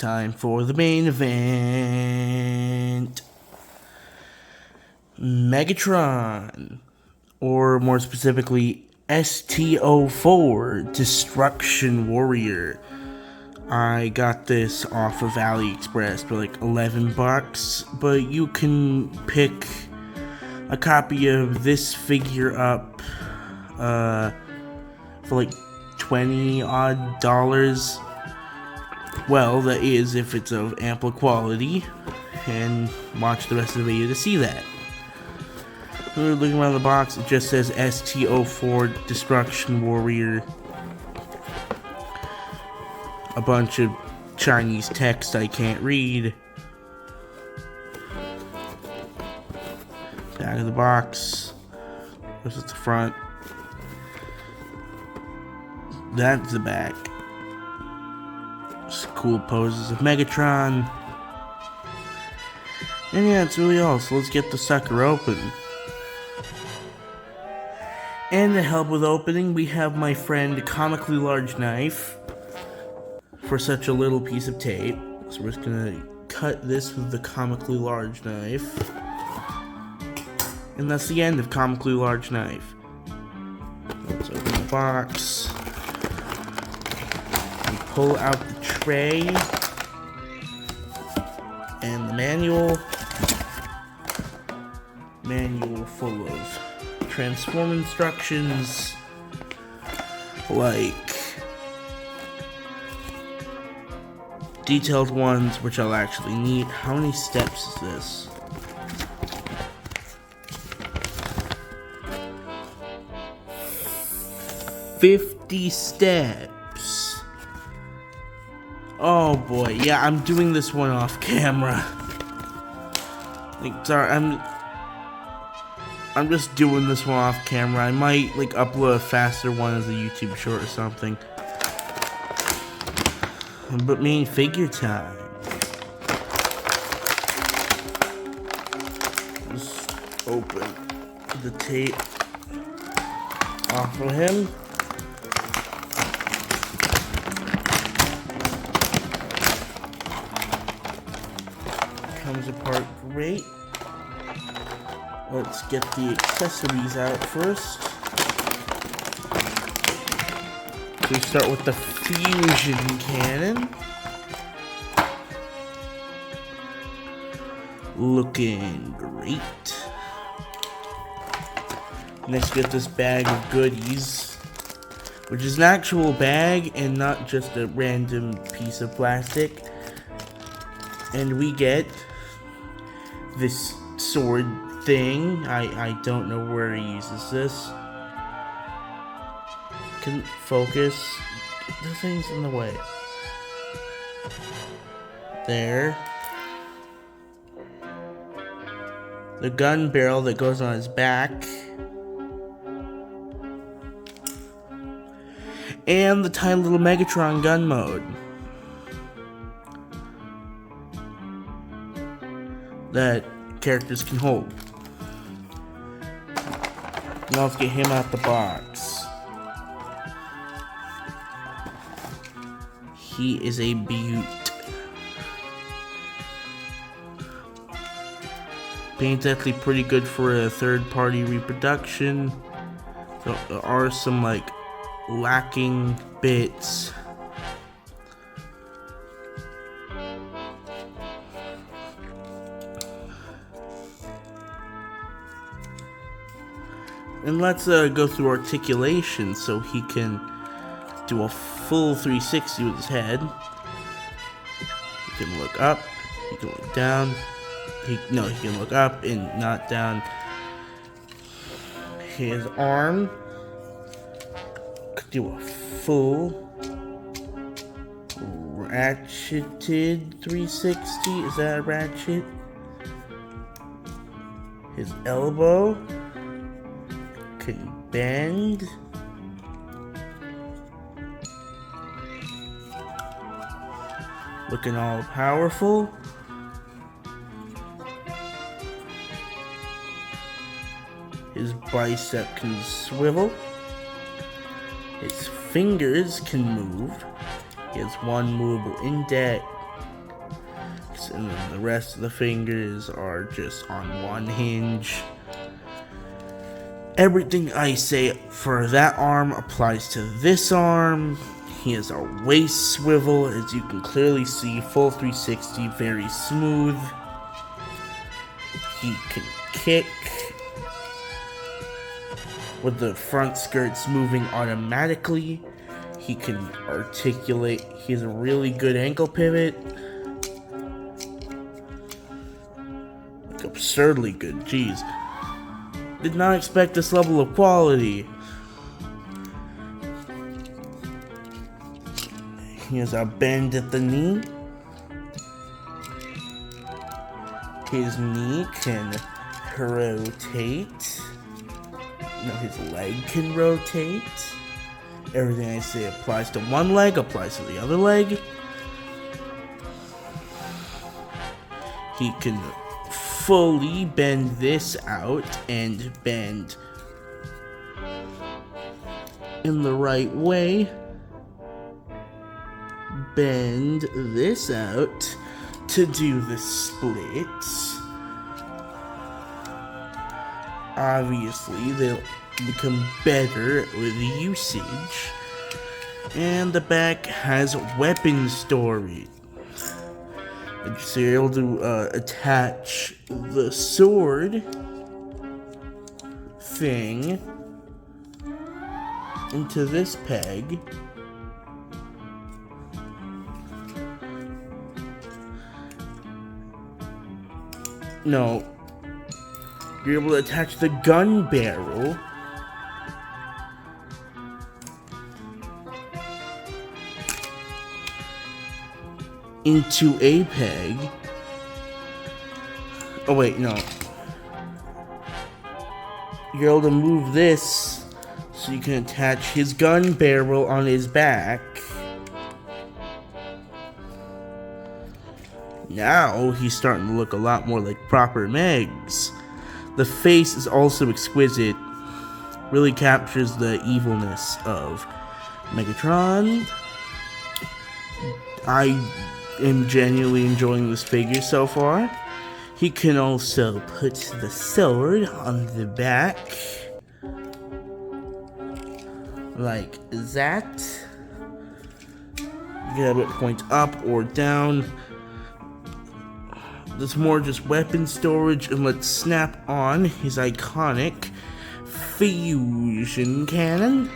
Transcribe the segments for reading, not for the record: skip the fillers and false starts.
time for the main event. Megatron, or more specifically, ST-04 Destruction Warrior. I got this off of AliExpress for like $11, but you can pick a copy of this figure up for like $20 odd. Well, that is if it's of ample quality, and watch the rest of the video to see that. We're looking around the box, it just says ST-04 Destruction Warrior. A bunch of Chinese text I can't read. Back of the box. This is the front. That's the back. Just cool poses of Megatron. And yeah, that's really all. So let's get the sucker open. And to help with opening, we have my friend Comically Large Knife. For such a little piece of tape. So we're just gonna cut this with the Comically Large Knife. And that's the end of Comically Large Knife. Let's open the box. We pull out the tray. And the manual. Manual full of transform instructions. Like detailed ones, which I'll actually need. How many steps is this? $50 steps. Oh boy, yeah, I'm doing this one off camera. Like, sorry, I'm just doing this one off camera. I might like upload a faster one as a YouTube short or something. But main figure time. Just open the tape off of him. Comes apart great. Let's get the accessories out first. So we start with the fusion cannon. Looking great. Next we get this bag of goodies, which is an actual bag and not just a random piece of plastic. And we get this sword thing. I don't know where he uses this. Can focus. The thing's in the way. There. The gun barrel that goes on his back. And the tiny little Megatron gun mode. That characters can hold. Now let's get him out the box. He is a beaut. Paint's actually pretty good for a third-party reproduction. So there are some like lacking bits. And let's go through articulation so he can do a full 360 with his head. He can look up, he can look down. He can look up and not down. His arm could do a full ratcheted 360. Is that a ratchet? His elbow can bend. Looking all powerful. His bicep can swivel. His fingers can move. He has one movable index, and then the rest of the fingers are just on one hinge. Everything I say for that arm applies to this arm. He has a waist swivel, as you can clearly see, full 360, very smooth. He can kick with the front skirts moving automatically. He can articulate. He has a really good ankle pivot. Like absurdly good, jeez. Did not expect this level of quality. He has a bend at the knee. His knee can rotate. No, his leg can rotate. Everything I say applies to one leg, applies to the other leg. He can fully bend this out and bend in the right way. Bend this out to do the splits. Obviously, they'll become better with usage. And the back has weapon storage. So you're able to attach the sword thing into this peg. No, you're able to attach the gun barrel into a peg. Oh wait, no. You're able to move this so you can attach his gun barrel on his back. Now he's starting to look a lot more like proper Megs. The face is also exquisite. Really captures the evilness of Megatron. I am genuinely enjoying this figure so far. He can also put the sword on the back. Like that. You can have it point up or down. There's more just weapon storage, and let's snap on his iconic fusion cannon.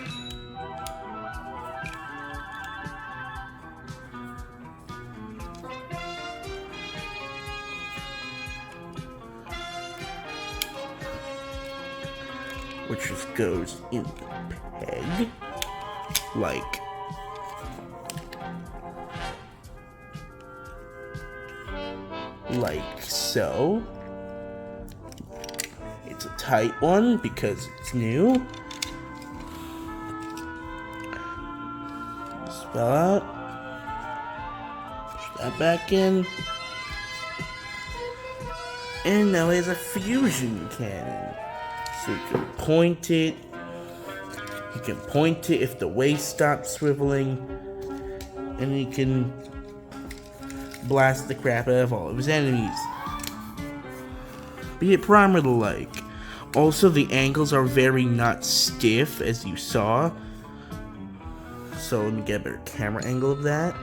Which just goes in the peg, like so. It's a tight one because it's new. Spell out. Push that back in. And now he has a fusion cannon. So you can point it. He can point it if the waist stops swiveling. And he can blast the crap out of all of his enemies. Be it primer-like. Also, the ankles are very not stiff, as you saw. So let me get a better camera angle of that.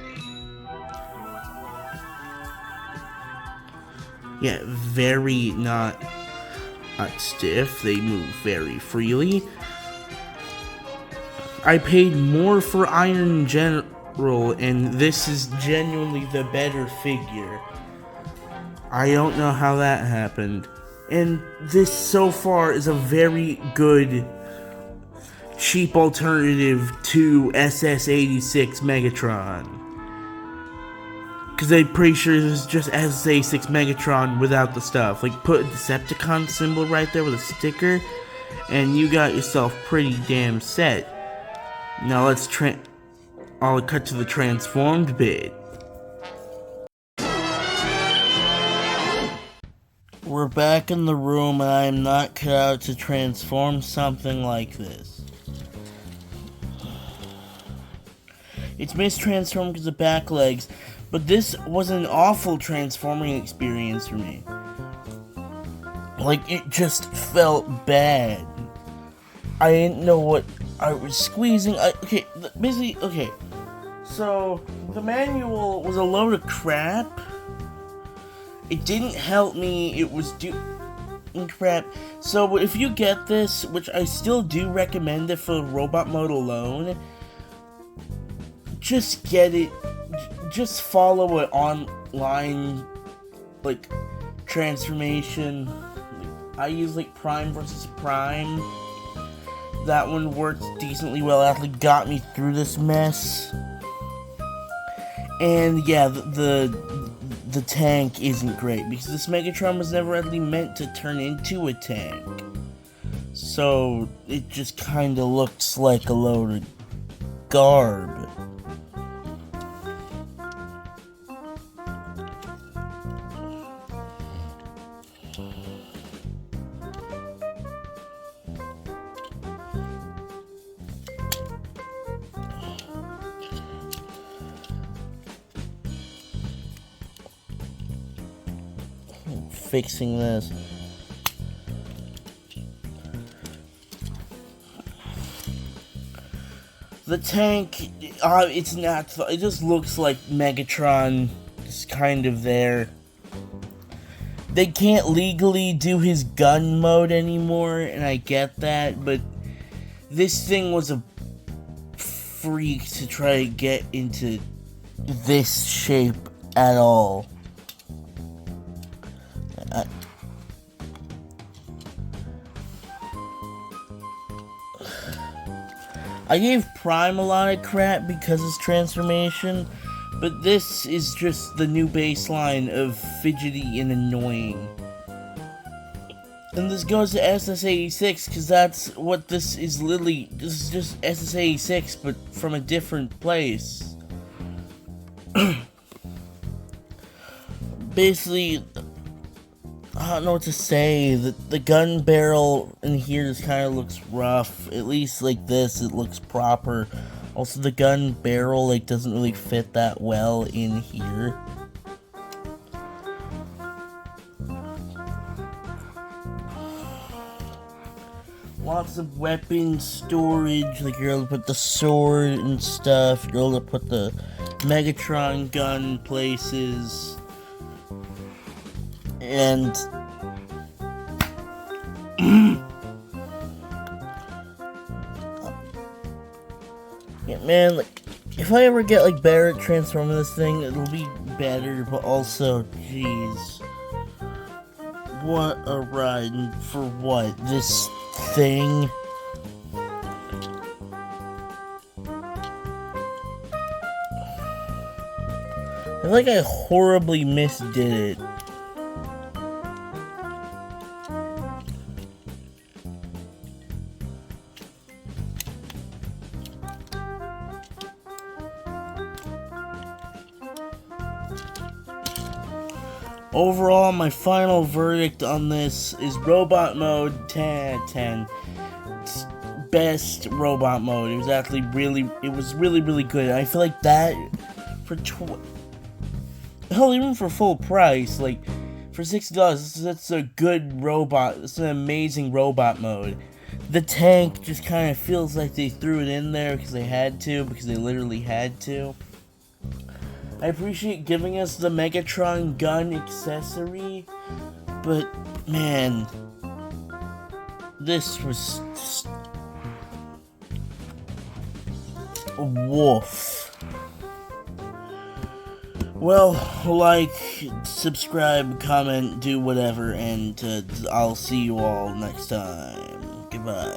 Yeah, very not stiff. They move very freely. I paid more for Iron in general, and this is genuinely the better figure. I don't know how that happened. And this so far is a very good cheap alternative to SS86 Megatron. Because I'm pretty sure this is just SS86 Megatron without the stuff. Like, put a Decepticon symbol right there with a sticker, and you got yourself pretty damn set. Now let's I'll cut to the transformed bit. We're back in the room, and I am not cut out to transform something like this. It's mistransformed because of back legs, But this was an awful transforming experience for me. Like, it just felt bad. I didn't know what I was squeezing. Okay. So, the manual was a load of crap. It didn't help me. It was crap. So, if you get this, which I still do recommend it for robot mode alone, just get it. Just follow an online, like, transformation. I use, like, Prime versus Prime. That one worked decently well. It actually got me through this mess. And yeah, the tank isn't great because this Megatron was never actually meant to turn into a tank. So it just kind of looks like a load of garb. Fixing this. The tank, it's not, it just looks like Megatron is kind of there. They can't legally do his gun mode anymore, and I get that, but this thing was a freak to try to get into this shape at all. I gave Prime a lot of crap because of his transformation, but this is just the new baseline of fidgety and annoying. And this goes to SS86 because that's what this is literally. This is just SS86 but from a different place. Basically, I don't know what to say. The gun barrel in here just kind of looks rough. At least like this, it looks proper. Also, the gun barrel like doesn't really fit that well in here. Lots of weapon storage. Like you're able to put the sword and stuff. You're able to put the Megatron gun places. And yeah, man, like if I ever get like better at transforming this thing, it'll be better. But also, jeez, what a ride! And for what? This thing? I feel like I horribly misdid it. Overall, my final verdict on this is robot mode 10 out of 10. It's best robot mode. It was actually really good. I feel like that for hell, even for full price, like for $60, that's a good robot. It's an amazing robot mode. The tank just kind of feels like they threw it in there because they had to, because they literally had to. I appreciate giving us the Megatron gun accessory, but man, this was just a woof. Well, like, subscribe, comment, do whatever, and I'll see you all next time. Goodbye.